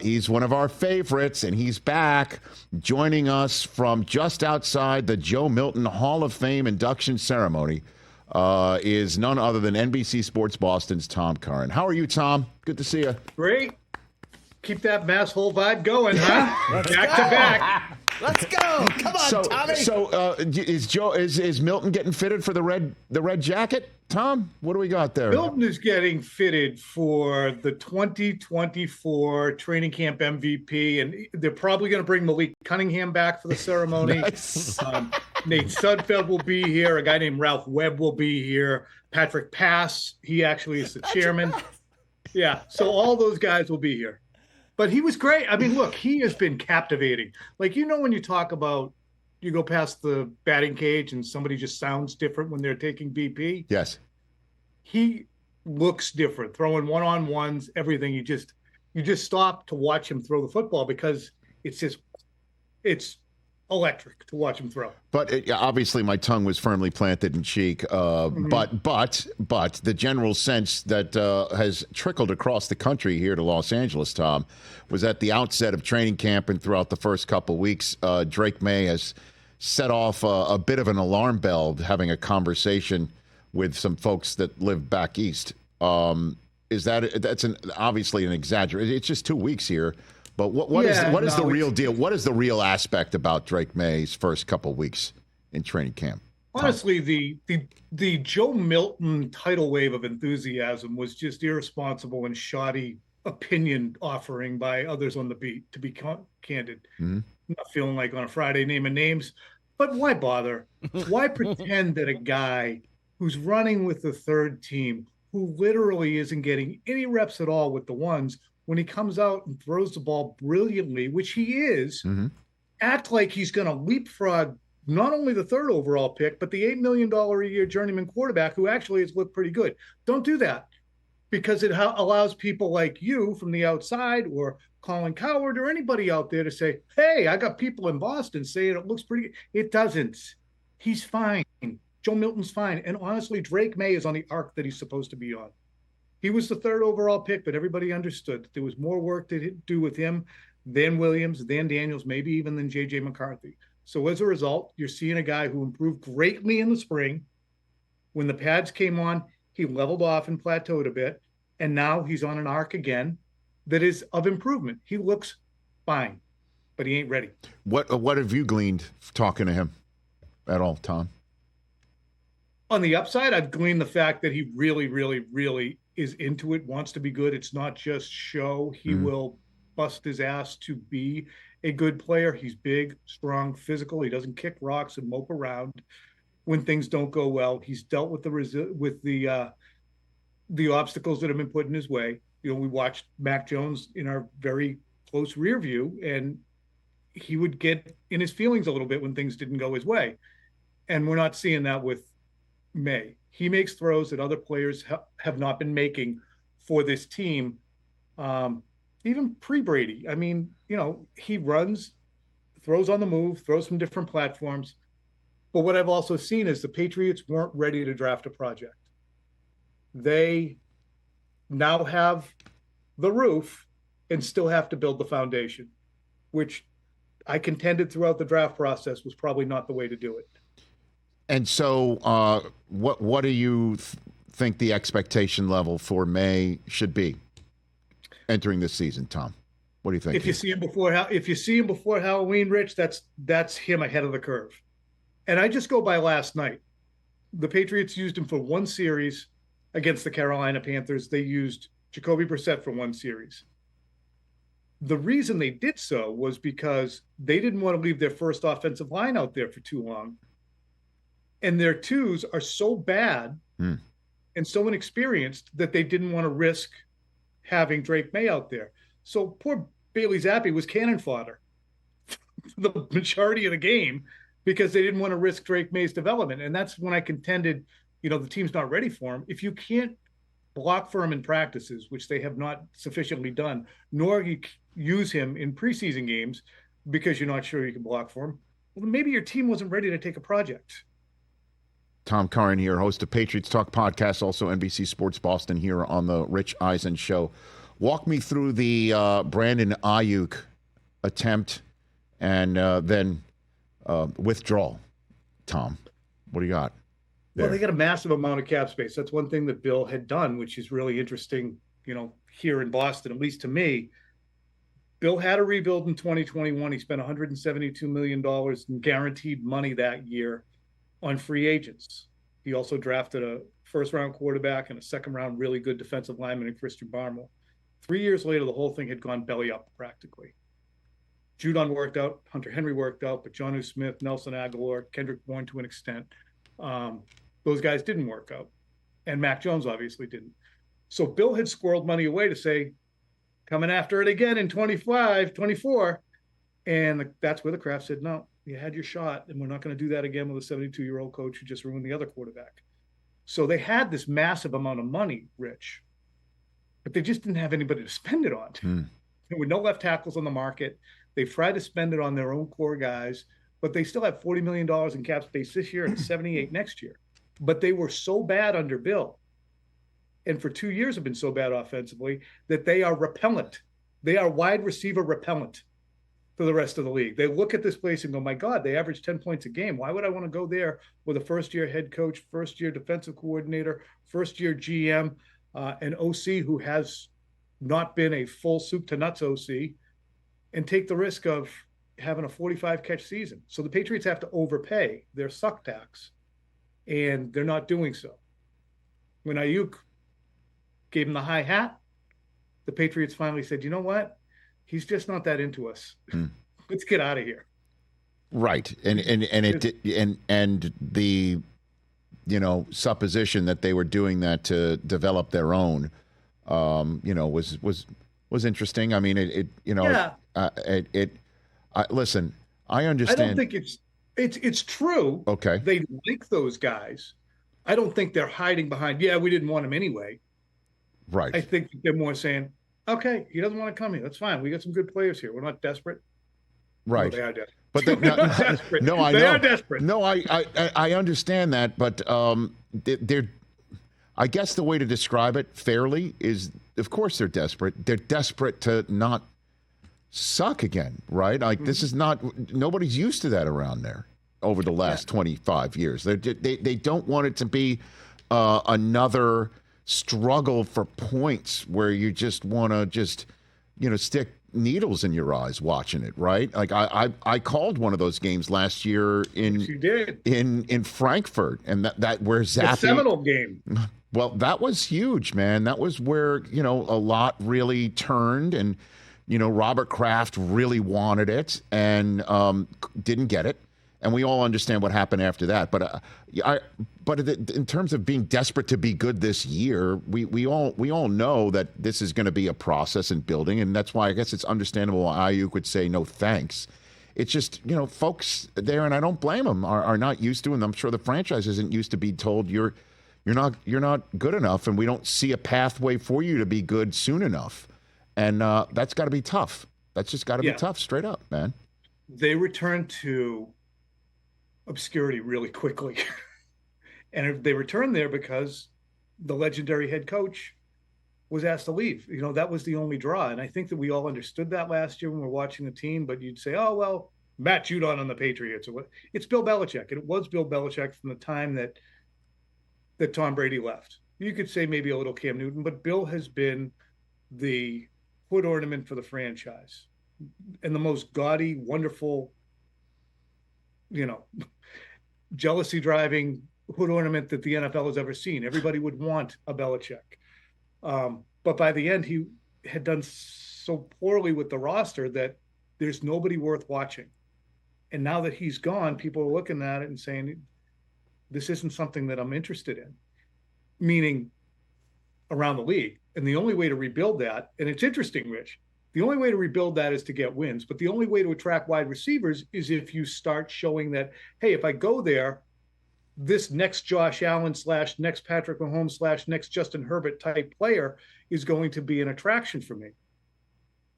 He's one of our favorites, and he's back joining us from just outside the Joe Milton Hall of Fame induction ceremony. Is none other than NBC Sports Boston's Tom Curran. How are you, Tom? Good to see you. Great. Keep that mass hole vibe going, huh? Back to back. Let's go. Come on, Tommy. So is Milton getting fitted for the red jacket? Tom, what do we got there? Milton is getting fitted for the 2024 training camp MVP, and they're probably going to bring Malik Cunningham back for the ceremony. Nice. Nate Sudfeld will be here. A guy named Ralph Webb will be here. Patrick Pass, he actually is the chairman. Yeah, so all those guys will be here. But he was great. I mean, look, he has been captivating. Like, when you talk about, you go past the batting cage and somebody just sounds different when they're taking BP. Yes. He looks different, throwing one-on-ones, everything. You just stop to watch him throw the football because it's electric to watch him throw. But obviously my tongue was firmly planted in cheek. But the general sense that has trickled across the country here to Los Angeles, Tom, was at the outset of training camp and throughout the first couple weeks, Drake Maye has set off a bit of an alarm bell, having a conversation with some folks that live back east. That's obviously an exaggeration. It's just 2 weeks here. But what is the real deal? What is the real aspect about Drake Maye's first couple weeks in training camp? Honestly, the Joe Milton tidal wave of enthusiasm was just irresponsible and shoddy opinion offering by others on the beat, to be candid. Mm-hmm. Not feeling like on a Friday naming names, but why bother? Why pretend that a guy who's running with the third team, who literally isn't getting any reps at all with the ones, when he comes out and throws the ball brilliantly, which he is, act like he's going to leapfrog not only the third overall pick, but the $8 million a year journeyman quarterback who actually has looked pretty good. Don't do that, because it allows people like you from the outside, or Colin Cowherd, or anybody out there to say, hey, I got people in Boston saying it looks pretty good. It doesn't. He's fine. Joe Milton's fine. And honestly, Drake Maye is on the arc that he's supposed to be on. He was the third overall pick, but everybody understood that there was more work to do with him than Williams, than Daniels, maybe even than J.J. McCarthy. So as a result, you're seeing a guy who improved greatly in the spring. When the pads came on, he leveled off and plateaued a bit, and now he's on an arc again that is of improvement. He looks fine, but he ain't ready. What have you gleaned talking to him at all, Tom? On the upside, I've gleaned the fact that he really, really, really is into it, wants to be good. It's not just show. He will bust his ass to be a good player. He's big, strong, physical. He doesn't kick rocks and mope around when things don't go well. He's dealt with the obstacles that have been put in his way. We watched Mac Jones in our very close rear view, and he would get in his feelings a little bit when things didn't go his way. And we're not seeing that with Maye. He makes throws that other players have not been making for this team, even pre-Brady. I mean, he runs, throws on the move, throws from different platforms. But what I've also seen is the Patriots weren't ready to draft a project. They now have the roof and still have to build the foundation, which I contended throughout the draft process was probably not the way to do it. And so what do you think the expectation level for Maye should be entering this season, Tom? What do you think? If you see him before Halloween, Rich, that's him ahead of the curve. And I just go by last night. The Patriots used him for one series against the Carolina Panthers. They used Jacoby Brissett for one series. The reason they did so was because they didn't want to leave their first offensive line out there for too long. And their twos are so bad and so inexperienced that they didn't want to risk having Drake Maye out there. So poor Bailey Zappi was cannon fodder for the majority of the game because they didn't want to risk Drake Maye's development. And that's when I contended, the team's not ready for him. If you can't block for him in practices, which they have not sufficiently done, nor you use him in preseason games because you're not sure you can block for him, well, maybe your team wasn't ready to take a project. Tom Curran here, host of Patriots Talk podcast, also NBC Sports Boston here on the Rich Eisen Show. Walk me through the Brandon Aiyuk attempt and then withdrawal. Tom, what do you got there? Well, they got a massive amount of cap space. That's one thing that Bill had done, which is really interesting, here in Boston, at least to me. Bill had a rebuild in 2021. He spent $172 million in guaranteed money that year on free agents. He also drafted a first-round quarterback and a second-round really good defensive lineman in Christian Barmore. 3 years later, the whole thing had gone belly up practically. Judon worked out, Hunter Henry worked out, but Jonnu Smith, Nelson Aguilar, Kendrick Bourne to an extent, those guys didn't work out. And Mac Jones obviously didn't. So Bill had squirreled money away to say, coming after it again in 25, 24. And that's where the Kraft said, no, you had your shot, and we're not going to do that again with a 72-year-old coach who just ruined the other quarterback. So they had this massive amount of money, Rich, but they just didn't have anybody to spend it on. There were no left tackles on the market. They tried to spend it on their own core guys, but they still have $40 million in cap space this year and 78 next year. But they were so bad under Bill, and for 2 years have been so bad offensively, that they are repellent. They are wide receiver repellent for the rest of the league. They look at this place and go, my God, they average 10 points a game. Why would I want to go there with a first-year head coach, first-year defensive coordinator, first-year GM, an OC who has not been a full soup to nuts OC, and take the risk of having a 45-catch season? So the Patriots have to overpay their suck tax, and they're not doing so. When Aiyuk gave him the high hat, the Patriots finally said, you know what? He's just not that into us. Let's get out of here. Right. And the supposition that they were doing that to develop their own was interesting. I mean, listen, I understand. I don't think it's true. Okay. They like those guys. I don't think they're hiding behind, we didn't want him anyway. Right. I think they're more saying, okay, he doesn't want to come here. That's fine. We got some good players here. We're not desperate. Right. No, they are desperate. But They're not desperate. No, I they know. are desperate. No, I understand that, but they're. I guess the way to describe it fairly is, of course, they're desperate. They're desperate to not suck again, right? Like this is not. Nobody's used to that around there over the last 25 years. They don't want it to be another struggle for points where you just want to stick needles in your eyes watching it, right? Like I called one of those games last year in Frankfurt, and that where Zappe, the Seminole game. Well, that was huge, man. That was where a lot really turned, and Robert Kraft really wanted it and didn't get it. And we all understand what happened after that. But in terms of being desperate to be good this year, we all know that this is going to be a process in building, and that's why I guess it's understandable why Aiyuk would say no thanks. It's just folks there, and I don't blame them, are not used to, and I'm sure the franchise isn't used to be told you're not good enough, and we don't see a pathway for you to be good soon enough, and that's got to be tough. That's just got to be tough, straight up, man. They returned to obscurity really quickly. And they returned there because the legendary head coach was asked to leave. That was the only draw. And I think that we all understood that last year when we were watching the team, but you'd say, oh, well, Matt Judon on the Patriots. Or what? It's Bill Belichick. And it was Bill Belichick from the time that Tom Brady left. You could say maybe a little Cam Newton, but Bill has been the foot ornament for the franchise and the most gaudy, wonderful, jealousy driving hood ornament that the NFL has ever seen. Everybody would want a Belichick. But by the end, he had done so poorly with the roster that there's nobody worth watching. And now that he's gone, people are looking at it and saying, this isn't something that I'm interested in, meaning around the league. And the only way to rebuild that, and it's interesting, Rich, the only way to rebuild that is to get wins. But the only way to attract wide receivers is if you start showing that, hey, if I go there, this next Josh Allen / next Patrick Mahomes / next Justin Herbert type player is going to be an attraction for me.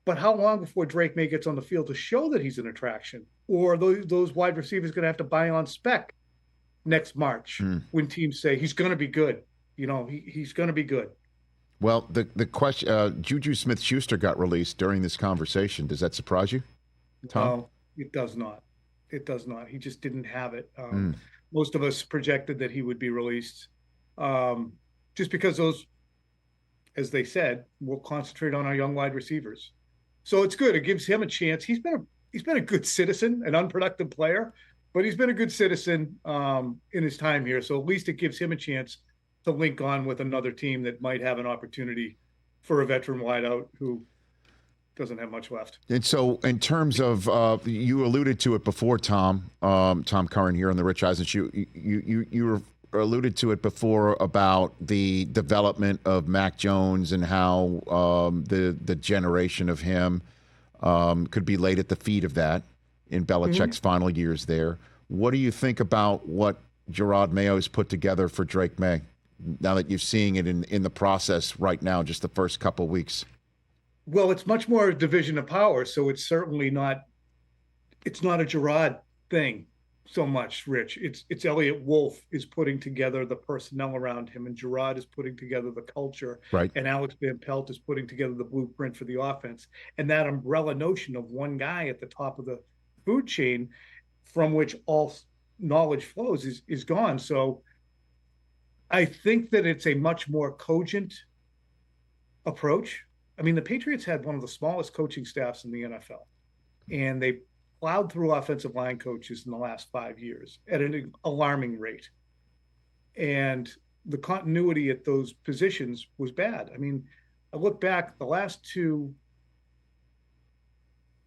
But how long before Drake Maye gets on the field to show that he's an attraction? Or are those wide receivers going to have to buy on spec next March when teams say he's going to be good? He's going to be good. Well, the question, Juju Smith-Schuster got released during this conversation. Does that surprise you, Tom? No, it does not. It does not. He just didn't have it. Mm. Most of us projected that he would be released, just because those, as they said, will concentrate on our young wide receivers. So it's good. It gives him a chance. He's been a good citizen, an unproductive player, but he's been a good citizen in his time here. So at least it gives him a chance to link on with another team that might have an opportunity for a veteran wideout who doesn't have much left. And so, in terms of, you alluded to it before, Tom Curran here on the Rich Eisen Show. You alluded to it before about the development of Mac Jones and how the generation of him could be laid at the feet of that in Belichick's final years there. What do you think about what Jerod Mayo has put together for Drake Maye, now that you're seeing it in the process right now, just the first couple of weeks? Well, it's much more a division of power, so it's certainly not. It's not a Jerod thing so much, Rich. It's Elliott Wolf is putting together the personnel around him, and Jerod is putting together the culture, right? And Alex Van Pelt is putting together the blueprint for the offense. And that umbrella notion of one guy at the top of the food chain, from which all knowledge flows, is gone. So I think that it's a much more cogent approach. I mean, the Patriots had one of the smallest coaching staffs in the NFL, and they plowed through offensive line coaches in the last 5 years at an alarming rate. And the continuity at those positions was bad. I mean, I look back, the last two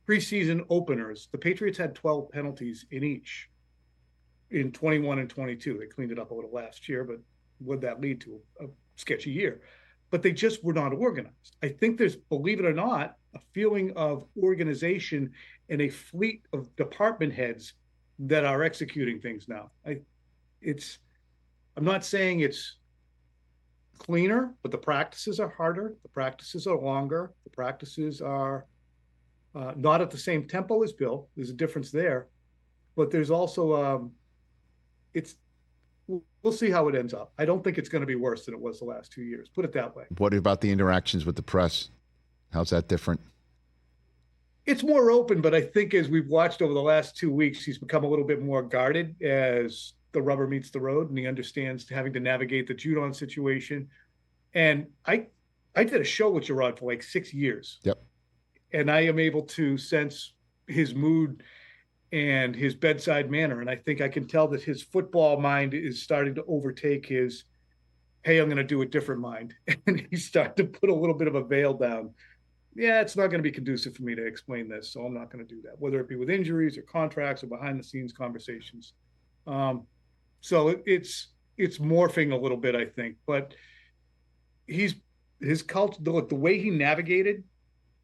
preseason openers, the Patriots had 12 penalties in each in 21 and 22. They cleaned it up a little last year, but would that lead to a sketchy year? But they just were not organized. I think there's, believe it or not, a feeling of organization and a fleet of department heads that are executing things now. I'm not saying it's cleaner, but the practices are harder. The practices are longer. The practices are not at the same tempo as Bill. There's a difference there. But there's also, we'll see how it ends up. I don't think it's going to be worse than it was the last 2 years. Put it that way. What about the interactions with the press? How's that different? It's more open, but I think as we've watched over the last 2 weeks, he's become a little bit more guarded as the rubber meets the road, and he understands having to navigate the Judon situation. And I did a show with Jerod for like 6 years. Yep. And I am able to sense his mood and his bedside manner. And I think I can tell that his football mind is starting to overtake his, hey, I'm going to do a different mind. And he's starting to put a little bit of a veil down. Yeah, it's not going to be conducive for me to explain this, so I'm not going to do that, whether it be with injuries or contracts or behind-the-scenes conversations. So it's morphing a little bit, I think. But his culture, the way he navigated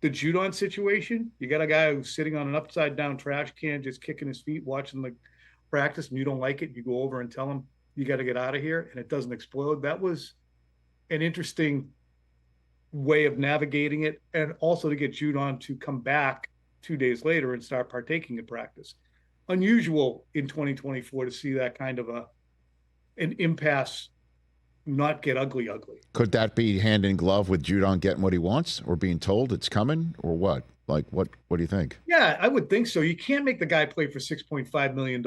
the Judon situation, you got a guy who's sitting on an upside-down trash can, just kicking his feet, watching the practice, and you don't like it, you go over and tell him, you got to get out of here, and it doesn't explode. That was an interesting way of navigating it, and also to get Judon to come back 2 days later and start partaking in practice. Unusual in 2024 to see that kind of an impasse not get ugly. Could that be hand in glove with Judon getting what he wants, or being told it's coming, or what? Like, what do you think? Yeah, I would think so. You can't make the guy play for $6.5 million.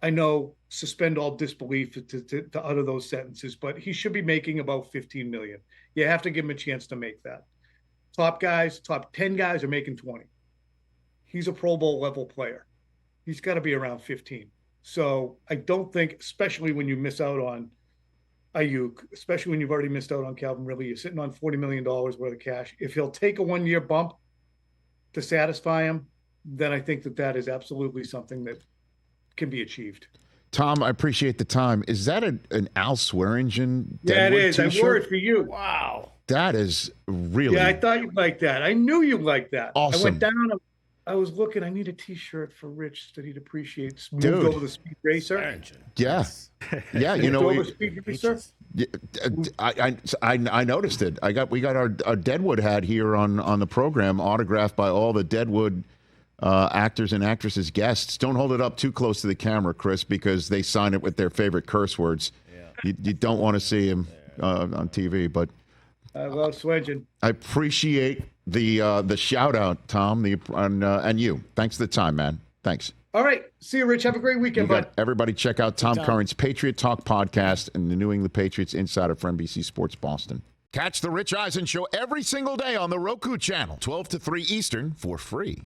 I know, suspend all disbelief to utter those sentences, but he should be making about $15 million. You have to give him a chance to make that. Top 10 guys are making 20. He's a Pro Bowl level player. He's got to be around 15. So I don't think, especially when you miss out on Aiyuk, especially when you've already missed out on Calvin Ridley, you're sitting on $40 million worth of cash. If he'll take a 1 year bump to satisfy him, then I think that is absolutely something that can be achieved. Tom, I appreciate the time. Is that an Al Swearingen? Yeah, it is. T-shirt? I wore it for you. Wow. That is really. Yeah, I thought you'd like that. I knew you'd like that. Awesome. I went down. I was looking. I need a T-shirt for Rich that he'd appreciate. Moved Dude. over the Speed Racer. Yeah. Yeah, you know. Over Speed Racer. I noticed it. We got our Deadwood hat here on the program, autographed by all the Deadwood actors and actresses guests. Don't hold it up too close to the camera, Chris, because they sign it with their favorite curse words. Yeah. You don't want to see him on TV, but I love swedging. I appreciate the shout out, Tom, and you. Thanks for the time, man. Thanks. All right. See you, Rich. Have a great weekend, bud. Everybody check out Tom Curran's Patriot Talk podcast and the New England Patriots Insider for NBC Sports Boston. Catch the Rich Eisen Show every single day on the Roku channel, 12 to 3 Eastern, for free.